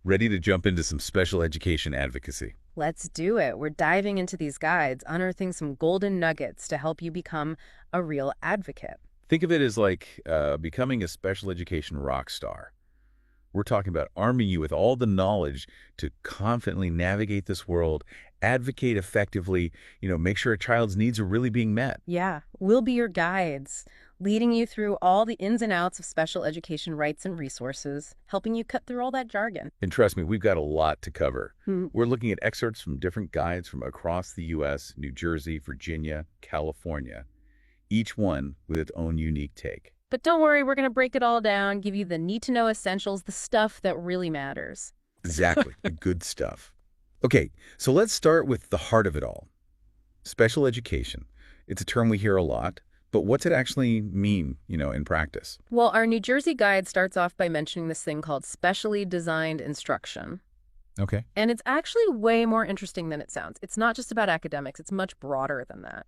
Ready to jump into some special education advocacy? Let's do it. We're diving into these guides, unearthing some golden nuggets to help you become a real advocate. Think of it as like becoming a special education rock star. We're talking about arming you with all the knowledge to confidently navigate this world, advocate effectively, make sure a child's needs are really being met. Yeah, we'll be your guides, leading you through all the ins and outs of special education rights and resources, helping you cut through all that jargon. And trust me, we've got a lot to cover. Hmm. We're looking at excerpts from different guides from across the U.S., New Jersey, Virginia, California, each one with its own unique take. But don't worry, we're going to break it all down, give you the need-to-know essentials, the stuff that really matters. Exactly, the good stuff. Okay, so let's start with the heart of it all. Special education. It's a term we hear a lot, but what's it actually mean, in practice? Well, our New Jersey guide starts off by mentioning this thing called specially designed instruction. Okay. And it's actually way more interesting than it sounds. It's not just about academics. It's much broader than that.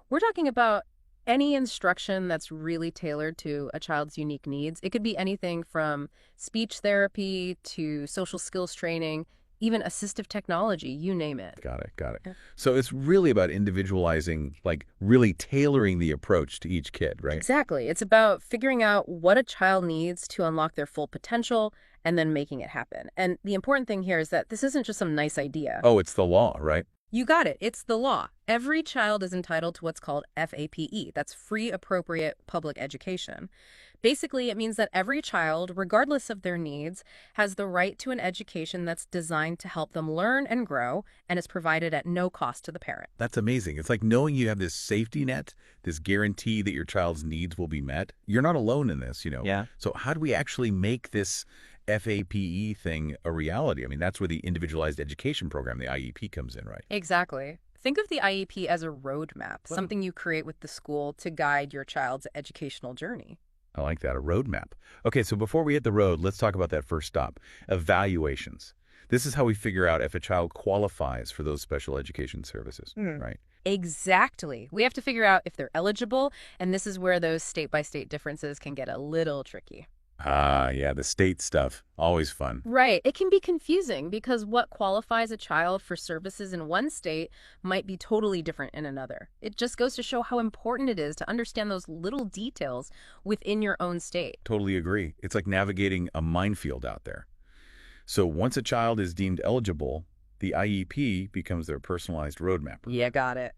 We're talking about any instruction that's really tailored to a child's unique needs. It could be anything from speech therapy to social skills training, even assistive technology, you name it. Got it, got it. Yeah. So it's really about individualizing, like really tailoring the approach to each kid, right? Exactly. It's about figuring out what a child needs to unlock their full potential and then making it happen. And the important thing here is that this isn't just some nice idea. Oh, it's the law, right? You got it. It's the law. Every child is entitled to what's called FAPE. That's free appropriate public education. Basically, it means that every child, regardless of their needs, has the right to an education that's designed to help them learn and grow and is provided at no cost to the parent. That's amazing. It's like knowing you have this safety net, this guarantee that your child's needs will be met. You're not alone in this. Yeah. So how do we actually make this FAPE thing a reality? I mean, that's where the Individualized Education Program, the IEP, comes in, right? Exactly. Think of the IEP as a roadmap, something you create with the school to guide your child's educational journey. I like that, a roadmap. Okay, so before we hit the road, let's talk about that first stop, evaluations. This is how we figure out if a child qualifies for those special education services, right? Exactly. We have to figure out if they're eligible, and this is where those state-by-state differences can get a little tricky. Ah, yeah, the state stuff, always fun. Right. It can be confusing because what qualifies a child for services in one state might be totally different in another. It just goes to show how important it is to understand those little details within your own state. Totally agree. It's like navigating a minefield out there. So once a child is deemed eligible, the IEP becomes their personalized roadmap. Yeah, got it.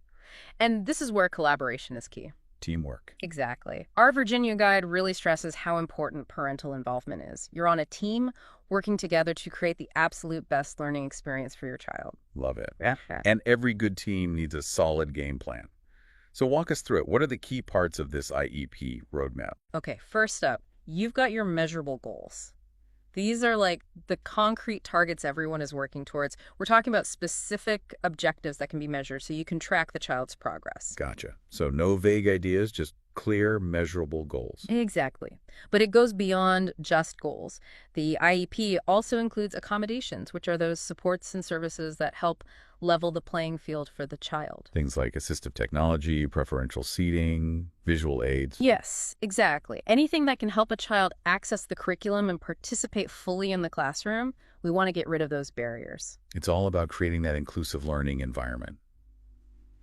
And this is where collaboration is key. Teamwork. Exactly. Our Virginia guide really stresses how important parental involvement is. You're on a team working together to create the absolute best learning experience for your child. Love it. Yeah. And every good team needs a solid game plan. So walk us through it. What are the key parts of this IEP roadmap? Okay, first up, you've got your measurable goals. These are like the concrete targets everyone is working towards. We're talking about specific objectives that can be measured so you can track the child's progress. Gotcha. So no vague ideas, just clear, measurable goals. Exactly. But it goes beyond just goals. The IEP also includes accommodations, which are those supports and services that help level the playing field for the child. Things like assistive technology, preferential seating, visual aids. Yes, exactly. Anything that can help a child access the curriculum and participate fully in the classroom, we want to get rid of those barriers. It's all about creating that inclusive learning environment.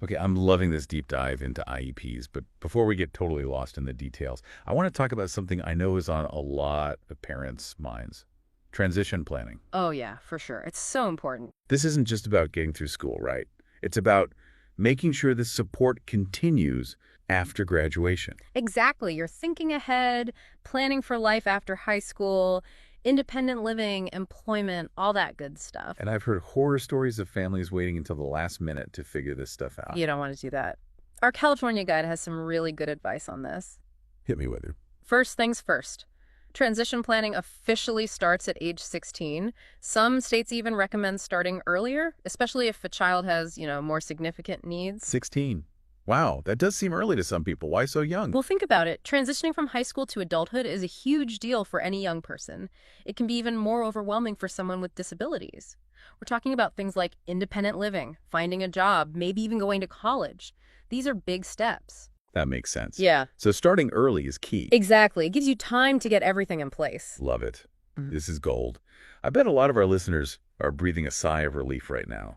Okay, I'm loving this deep dive into IEPs, but before we get totally lost in the details, I want to talk about something I know is on a lot of parents' minds. Transition planning. Oh yeah, for sure. It's so important. This isn't just about getting through school, right? It's about making sure the support continues after graduation. Exactly. You're thinking ahead, planning for life after high school, independent living, employment, all that good stuff. And I've heard horror stories of families waiting until the last minute to figure this stuff out. You don't want to do that. Our California guide has some really good advice on this. Hit me with it. First things first. Transition planning officially starts at age 16. Some states even recommend starting earlier, especially if a child has, more significant needs. 16. Wow, that does seem early to some people. Why so young? Well, think about it. Transitioning from high school to adulthood is a huge deal for any young person. It can be even more overwhelming for someone with disabilities. We're talking about things like independent living, finding a job, maybe even going to college. These are big steps. That makes sense. Yeah. So starting early is key. Exactly. It gives you time to get everything in place. Love it. Mhm. This is gold. I bet a lot of our listeners are breathing a sigh of relief right now.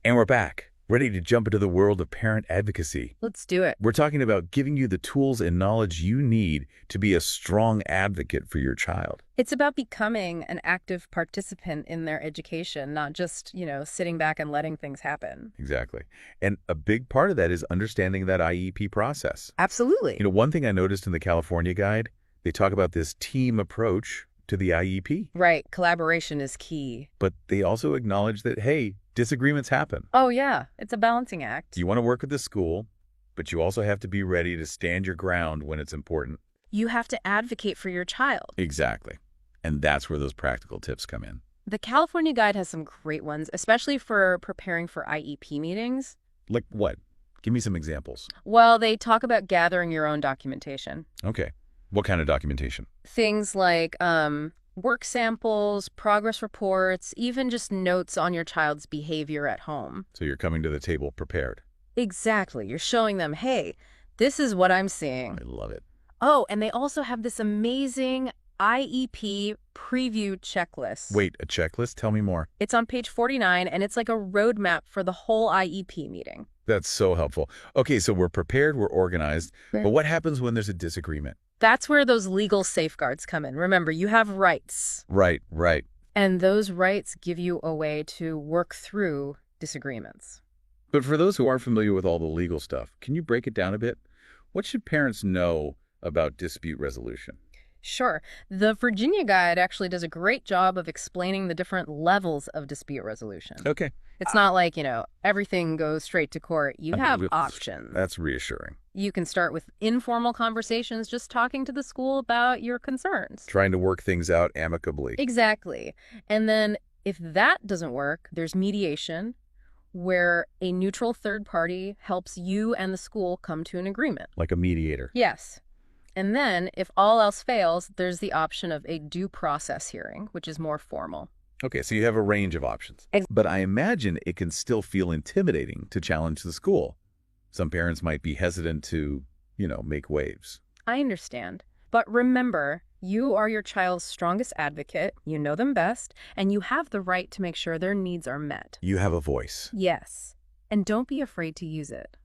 And we're back, ready to jump into the world of parent advocacy. Let's do it. We're talking about giving you the tools and knowledge you need to be a strong advocate for your child. It's about becoming an active participant in their education, not just, sitting back and letting things happen. Exactly. And a big part of that is understanding that IEP process. Absolutely. One thing I noticed in the California Guide, they talk about this team approach to the IEP, Right. Collaboration is key. but they also acknowledge that, hey, disagreements happen. Oh, yeah. It's a balancing act. You want to work with the school, but you also have to be ready to stand your ground when it's important. You have to advocate for your child. Exactly. And that's where those practical tips come in. The California Guide has some great ones, especially for preparing for IEP meetings. Like what? Give me some examples. Well, they talk about gathering your own documentation. Okay. What kind of documentation? Things like work samples, progress reports, even just notes on your child's behavior at home. So you're coming to the table prepared. Exactly. You're showing them, hey, this is what I'm seeing. I love it. Oh, and they also have this amazing IEP preview checklist. Wait, a checklist? Tell me more. It's on page 49, and it's like a roadmap for the whole IEP meeting. That's so helpful. Okay, so we're prepared, we're organized, but what happens when there's a disagreement? That's where those legal safeguards come in. Remember, you have rights, Right. and those rights give you a way to work through disagreements. But for those who aren't familiar with all the legal stuff, can you break it down a bit? What should parents know about dispute resolution? Sure. The Virginia Guide actually does a great job of explaining the different levels of dispute resolution. Okay. It's not like, everything goes straight to court. You have options. That's reassuring. You can start with informal conversations, just talking to the school about your concerns. Trying to work things out amicably. Exactly. And then if that doesn't work, there's mediation, where a neutral third party helps you and the school come to an agreement. Like a mediator. Yes. And then, if all else fails, there's the option of a due process hearing, which is more formal. Okay, so you have a range of options. But I imagine it can still feel intimidating to challenge the school. Some parents might be hesitant to, make waves. I understand. But remember, you are your child's strongest advocate, you know them best, and you have the right to make sure their needs are met. You have a voice. Yes. And don't be afraid to use it.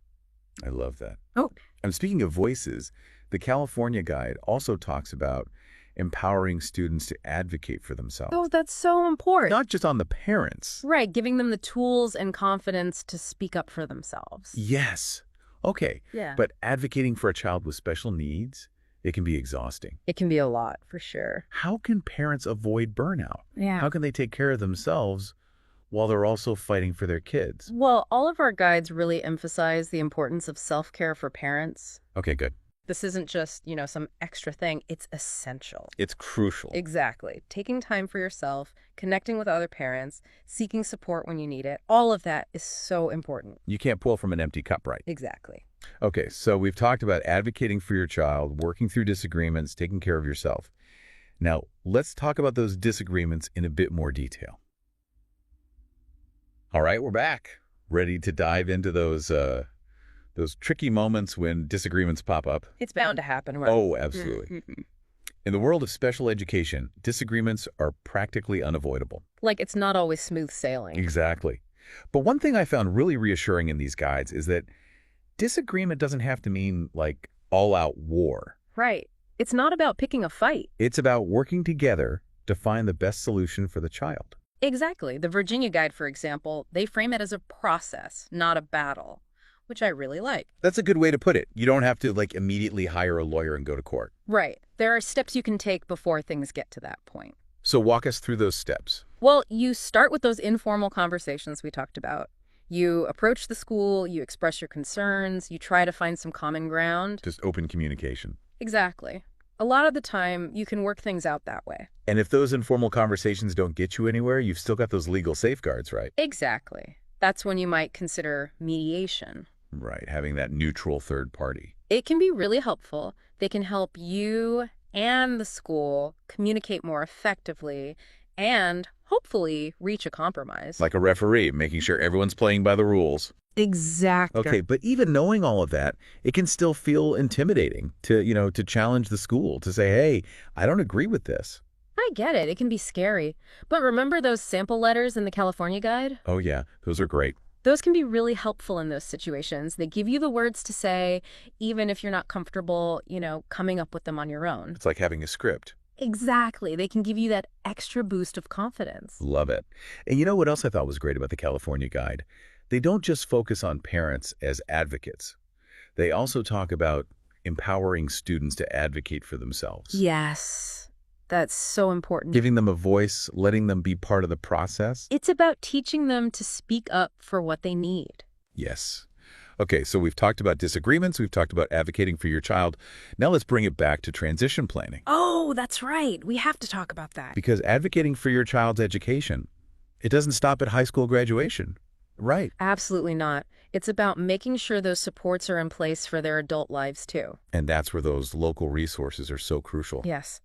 I love that. Oh. And speaking of voices, the California Guide also talks about empowering students to advocate for themselves. Oh, that's so important. Not just on the parents. Right, giving them the tools and confidence to speak up for themselves. Yes. Okay. Yeah. But advocating for a child with special needs, it can be exhausting. It can be a lot, for sure. How can parents avoid burnout? Yeah. How can they take care of themselves while they're also fighting for their kids? Well, all of our guides really emphasize the importance of self-care for parents. Okay, good. This isn't just, some extra thing. It's essential. It's crucial. Exactly. Taking time for yourself, connecting with other parents, seeking support when you need it. All of that is so important. You can't pull from an empty cup, right? Exactly. Okay, so we've talked about advocating for your child, working through disagreements, taking care of yourself. Now, let's talk about those disagreements in a bit more detail. All right, we're back. Ready to dive into those tricky moments when disagreements pop up? It's bound to happen, right? Oh, absolutely. In the world of special education, disagreements are practically unavoidable. Like it's not always smooth sailing. Exactly. But one thing I found really reassuring in these guides is that disagreement doesn't have to mean like all-out war. Right. It's not about picking a fight. It's about working together to find the best solution for the child. Exactly. The Virginia Guide, for example, they frame it as a process, not a battle, which I really like. That's a good way to put it. You don't have to immediately hire a lawyer and go to court. Right. There are steps you can take before things get to that point. So walk us through those steps. Well, you start with those informal conversations we talked about. You approach the school, you express your concerns, you try to find some common ground. Just open communication. Exactly. A lot of the time, you can work things out that way. And if those informal conversations don't get you anywhere, you've still got those legal safeguards, right? Exactly. That's when you might consider mediation. Right, having that neutral third party. It can be really helpful. They can help you and the school communicate more effectively and hopefully reach a compromise. Like a referee, making sure everyone's playing by the rules. Exactly. Okay, but even knowing all of that, it can still feel intimidating to challenge the school, to say, hey, I don't agree with this. I get it. It can be scary. But remember those sample letters in the California Guide? Oh, yeah, those are great. Those can be really helpful in those situations. They give you the words to say, even if you're not comfortable, coming up with them on your own. It's like having a script. Exactly. They can give you that extra boost of confidence. Love it. And you know what else I thought was great about the California Guide? They don't just focus on parents as advocates. They also talk about empowering students to advocate for themselves. Yes, that's so important. Giving them a voice, letting them be part of the process. It's about teaching them to speak up for what they need. Yes. Okay, so we've talked about disagreements, we've talked about advocating for your child. Now let's bring it back to transition planning. Oh, that's right. We have to talk about that. Because advocating for your child's education, it doesn't stop at high school graduation. Right. Absolutely not. It's about making sure those supports are in place for their adult lives, too. And that's where those local resources are so crucial. Yes.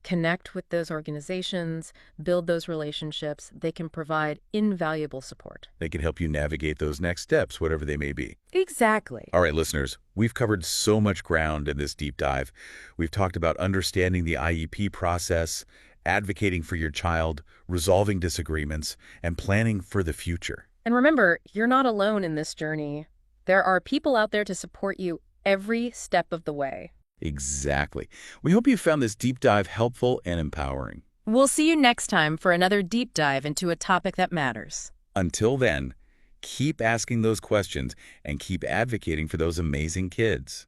Connect with those organizations, build those relationships. They can provide invaluable support. They can help you navigate those next steps, whatever they may be. Exactly. All right, listeners, we've covered so much ground in this deep dive. We've talked about understanding the IEP process, advocating for your child, resolving disagreements, and planning for the future. And remember, you're not alone in this journey. There are people out there to support you every step of the way. Exactly. We hope you found this deep dive helpful and empowering. We'll see you next time for another deep dive into a topic that matters. Until then, keep asking those questions and keep advocating for those amazing kids.